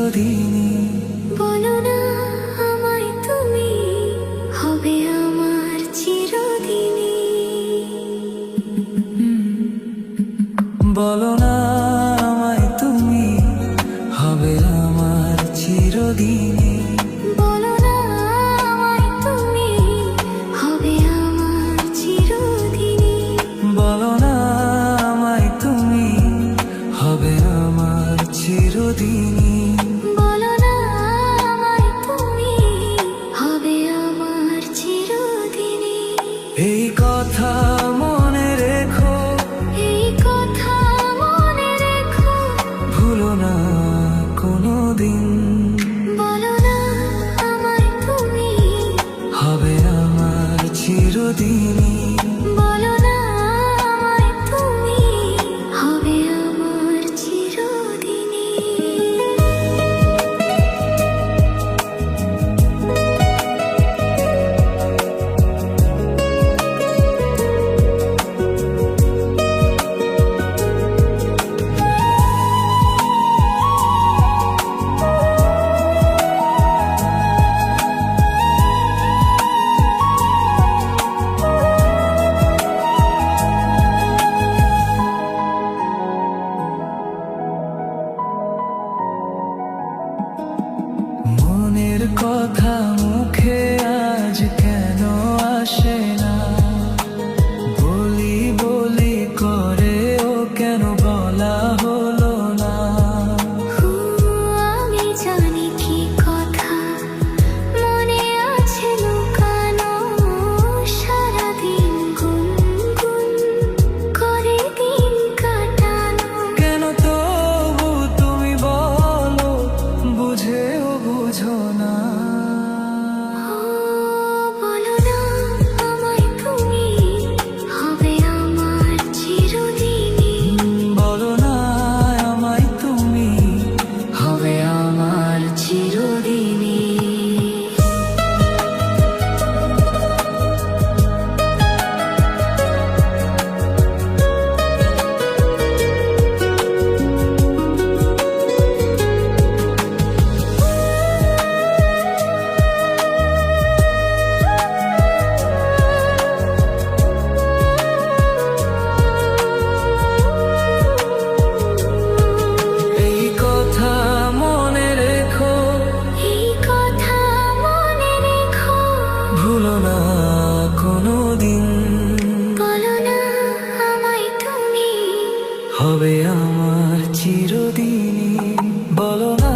চিরদিনই। বলো না আমায় তুমি, হবে আমার চিরদিনই। বলো না আমায় তুমি, হবে আমার চিরদিনই। বলো না আমায় তুমি, হবে আমার চিরদিনই। বলো না আমায় তুমি, হবে আমার চিরদিনই। বলো না আমায় তুমি, হবে আমার চিরদিনই। এই কথা মনে রেখো, এই কথা মনে রেখো। ভুলো না কোনোদিন। বলো না আমায় তুমি, হবে আমার চিরদিনই। বলো না আমায় তুমি, হবে আমার চিরদিনই। মনের কথা মুখে আজ কেন আসে না? বলি বলি করে ও কেন বলা হলো না? আমি জানি কি কথা মনে আছে লুকানো, সারাদিন গুনগুন করে দিন কাটানো। কেন তবু তুমি বলো, বুঝেও বুঝো না? বলো না আমায় তুমি, হবে আমার চিরদিনই। বলো না আমায় তুমি, হবে আমার চিরদিনই। এই কথা মনে রেখো, এই কথা মনে রেখো। ভুলো না কোনোদিন। বলো না আমায় তুমি, হবে আমার চিরদিনই। বলো না